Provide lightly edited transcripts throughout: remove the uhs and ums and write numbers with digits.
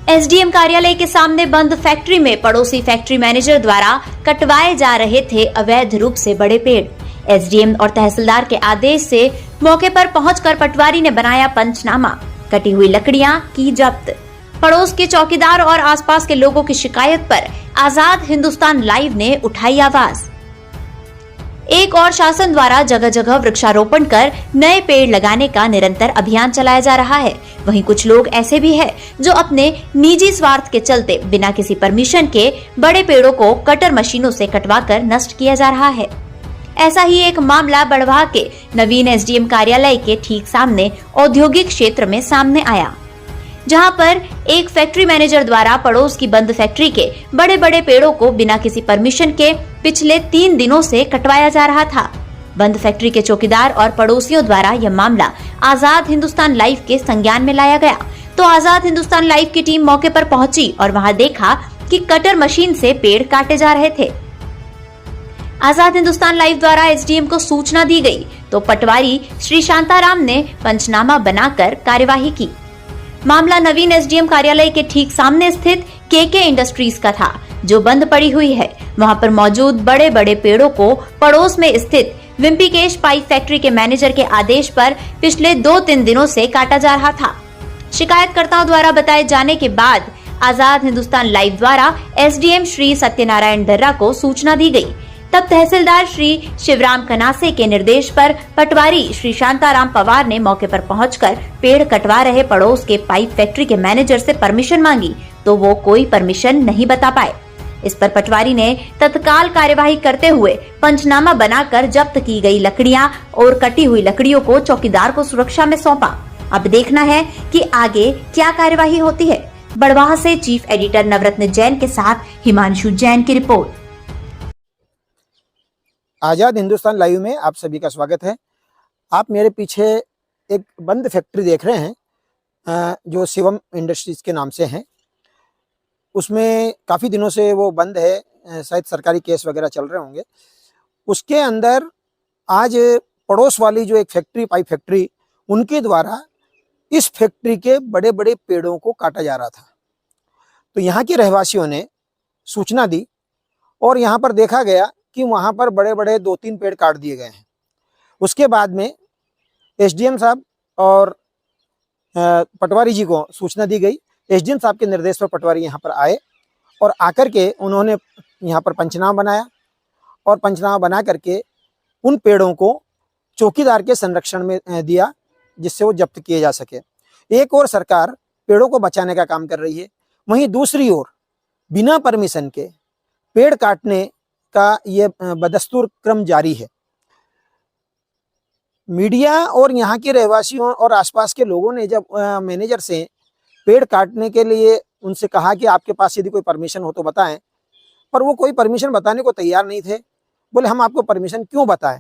SDM कार्यालय के सामने बंद फैक्ट्री में पड़ोसी फैक्ट्री मैनेजर द्वारा कटवाए जा रहे थे अवैध रूप से बड़े पेड़। एसडीएम और तहसीलदार के आदेश से मौके पर पहुंचकर पटवारी ने बनाया पंचनामा। कटी हुई लकड़ियां की जब्त। पड़ोस के चौकीदार और आसपास के लोगों की शिकायत पर आजाद हिंदुस्तान लाइव ने उठाई आवाज। एक और शासन द्वारा जगह जगह वृक्षारोपण कर नए पेड़ लगाने का निरंतर अभियान चलाया जा रहा है। वहीं कुछ लोग ऐसे भी हैं जो अपने निजी स्वार्थ के चलते बिना किसी परमिशन के बड़े पेड़ों को कटर मशीनों से कटवाकर नष्ट किया जा रहा है। ऐसा ही एक मामला बढ़वा के नवीन एसडीएम कार्यालय के ठीक सामने औद्योगिक क्षेत्र में सामने आया, जहां पर एक फैक्ट्री मैनेजर द्वारा पड़ोस की बंद फैक्ट्री के बड़े बड़े पेड़ों को बिना किसी परमिशन के पिछले 3 दिनों से कटवाया जा रहा था। बंद फैक्ट्री के चौकीदार और पड़ोसियों द्वारा यह मामला आजाद हिंदुस्तान लाइव के संज्ञान में लाया गया, तो आजाद हिंदुस्तान लाइव की टीम मौके पर पहुंची और वहां देखा कि कटर मशीन से पेड़ काटे जा रहे थे। आजाद हिंदुस्तान लाइव द्वारा एसडीएम को सूचना दी गई, तो पटवारी श्री शांताराम ने पंचनामा बनाकर कार्यवाही की। मामला नवीन एसडीएम कार्यालय के ठीक सामने स्थित केके इंडस्ट्रीज का था, जो बंद पड़ी हुई है। वहां पर मौजूद बड़े बड़े पेड़ों को पड़ोस में स्थित विम्पिकेश पाइप फैक्ट्री के मैनेजर के आदेश पर पिछले 2-3 दिनों से काटा जा रहा था। शिकायतकर्ताओं द्वारा बताए जाने के बाद आजाद हिंदुस्तान लाइव द्वारा एसडीएम श्री सत्यनारायण दर्रा को सूचना दी गई। तब तहसीलदार श्री शिवराम कनासे के निर्देश पर पटवारी श्री शांताराम पवार ने मौके पर पहुंचकर पेड़ कटवा रहे पड़ोस के पाइप फैक्ट्री के मैनेजर से परमिशन मांगी, तो वो कोई परमिशन नहीं बता पाए। इस पर पटवारी ने तत्काल कार्यवाही करते हुए पंचनामा बनाकर जब्त की गई लकड़ियां और कटी हुई लकड़ियों को चौकीदार को सुरक्षा में सौंपा। अब देखना है कि आगे क्या कार्यवाही होती है। बड़वाह से चीफ एडिटर नवरत्न जैन के साथ हिमांशु जैन की रिपोर्ट। आजाद हिंदुस्तान लाइव में आप सभी का स्वागत है। आप मेरे पीछे एक बंद फैक्ट्री देख रहे हैं जो शिवम इंडस्ट्रीज के नाम से है। उसमें काफ़ी दिनों से वो बंद है, शायद सरकारी केस वगैरह चल रहे होंगे। उसके अंदर आज पड़ोस वाली जो एक फैक्ट्री पाइप फैक्ट्री, उनके द्वारा इस फैक्ट्री के बड़े बड़े पेड़ों को काटा जा रहा था। तो यहाँ के रहवासियों ने सूचना दी और यहाँ पर देखा गया कि वहाँ पर बड़े बड़े 2-3 पेड़ काट दिए गए हैं। उसके बाद में एसडीएम साहब और पटवारी जी को सूचना दी गई। एसडीएम साहब के निर्देश पर पटवारी यहाँ पर आए और आकर के उन्होंने यहाँ पर पंचनामा बनाया और पंचनामा बना करके उन पेड़ों को चौकीदार के संरक्षण में दिया, जिससे वो जब्त किए जा सके। एक और सरकार पेड़ों को बचाने का काम कर रही है, वहीं दूसरी ओर बिना परमिशन के पेड़ काटने का ये बदस्तूर क्रम जारी है। मीडिया और यहाँ के रहवासियों और आसपास के लोगों ने जब मैनेजर से पेड़ काटने के लिए उनसे कहा कि आपके पास यदि कोई परमिशन हो तो बताएं, पर वो कोई परमिशन बताने को तैयार नहीं थे। बोले हम आपको परमिशन क्यों बताएं।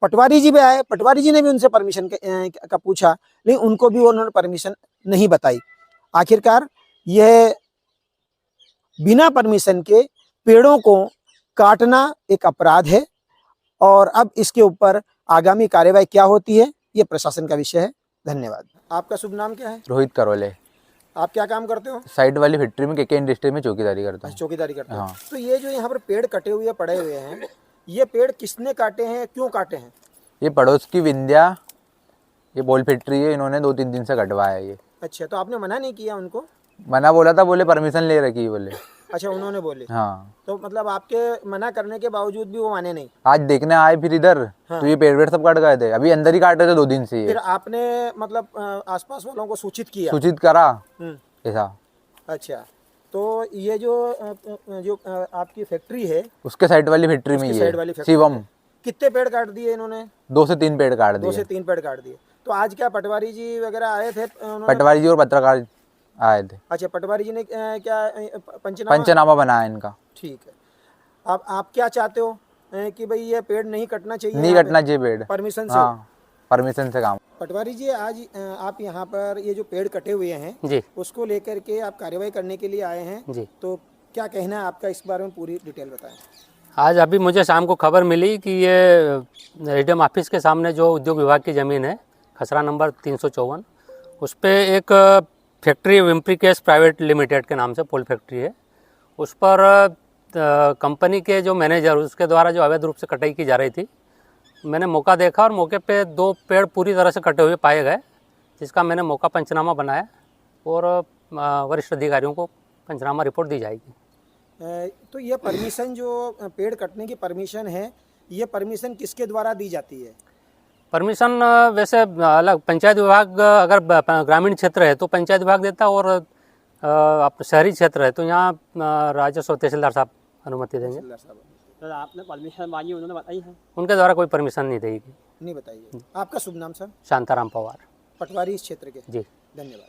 पटवारी जी भी आए, पटवारी जी ने भी उनसे परमिशन का पूछा, लेकिन उनको भी उन्होंने परमिशन नहीं बताई। आखिरकार यह बिना परमिशन के पेड़ों को काटना एक अपराध है और अब इसके ऊपर आगामी कार्यवाही क्या होती है ये प्रशासन का विषय है। धन्यवाद। आपका शुभ नाम क्या है? रोहित करवले। आप क्या काम करते हो? साइड वाली फैक्ट्री में केके इंडस्ट्री में चौकीदारी करता हूँ। चौकीदारी करते हो? हाँ। तो ये जो यहाँ पर पेड़ कटे हुए पड़े हुए हैं, ये पेड़ किसने काटे हैं, क्यों काटे हैं? ये पड़ोस की विंध्या, ये बॉल फैक्ट्री है, इन्होंने 2-3 दिन से कटवाया है ये। अच्छा, तो आपने मना नहीं किया उनको? मना बोला था, बोले परमिशन ले रखी बोले। अच्छा, उन्होंने बोले? हाँ। तो मतलब आपके मना करने के बावजूद भी वो माने नहीं? आज देखने आए फिर इधर। हाँ। तो ये पेड़ सब कट गए थे, अभी अंदर ही काट रहे थे 2 दिन से। फिर आपने मतलब आसपास वालों को सूचित किया? सूचित करा ऐसा। अच्छा, तो ये जो आपकी फैक्ट्री है, उसके साइड वाली फैक्ट्री में ये शिवम, कितने पेड़ काट दिए इन्होंने? 2 से 3 पेड़ काट दिए। 2 से 3 पेड़ काट दिए। तो आज क्या पटवारी जी वगैरह आए थे? पटवारी जी और पत्रकार आए थे। अच्छा, पटवारी जी ने क्या पंचनामा बनाया इनका। ठीक है। अब आप क्या चाहते हो कि भाई ये पेड़ नहीं कटना चाहिए? नहीं कटना चाहिए पेड़, परमिशन से? हाँ, परमिशन से काम। पटवारी जी, आज आप यहाँ पर ये जो पेड़ कटे हुए हैं जी, उसको लेकर के आप कार्यवाही करने के लिए आए हैं जी, तो क्या कहना है आपका इस बारे में? पूरी डिटेल बताएं। आज अभी मुझे शाम को खबर मिली कि ये एसडीएम ऑफिस के सामने जो उद्योग विभाग की ज़मीन है, खसरा नंबर 354, उस पर एक फैक्ट्री विम्प्रिकेस प्राइवेट लिमिटेड के नाम से पोल फैक्ट्री है। उस पर कंपनी के जो मैनेजर उसके द्वारा जो अवैध रूप से कटाई की जा रही थी, मैंने मौका देखा और मौके पे 2 पेड़ पूरी तरह से कटे हुए पाए गए, जिसका मैंने मौका पंचनामा बनाया और वरिष्ठ अधिकारियों को पंचनामा रिपोर्ट दी जाएगी। तो ये परमिशन जो पेड़ कटने की परमिशन है, ये परमिशन किसके द्वारा दी जाती है? परमिशन वैसे अलग पंचायत विभाग, अगर ग्रामीण क्षेत्र है तो पंचायत विभाग देता है, और शहरी क्षेत्र है तो यहाँ राजस्व तहसीलदार साहब अनुमति देंगे। सर आपने परमिशन मांगी, उन्होंने बताई है? उनके द्वारा कोई परमिशन नहीं देगी। नहीं बताइए। आपका शुभ नाम सर? शांताराम पवार, पटवारी इस क्षेत्र के। जी। धन्यवाद।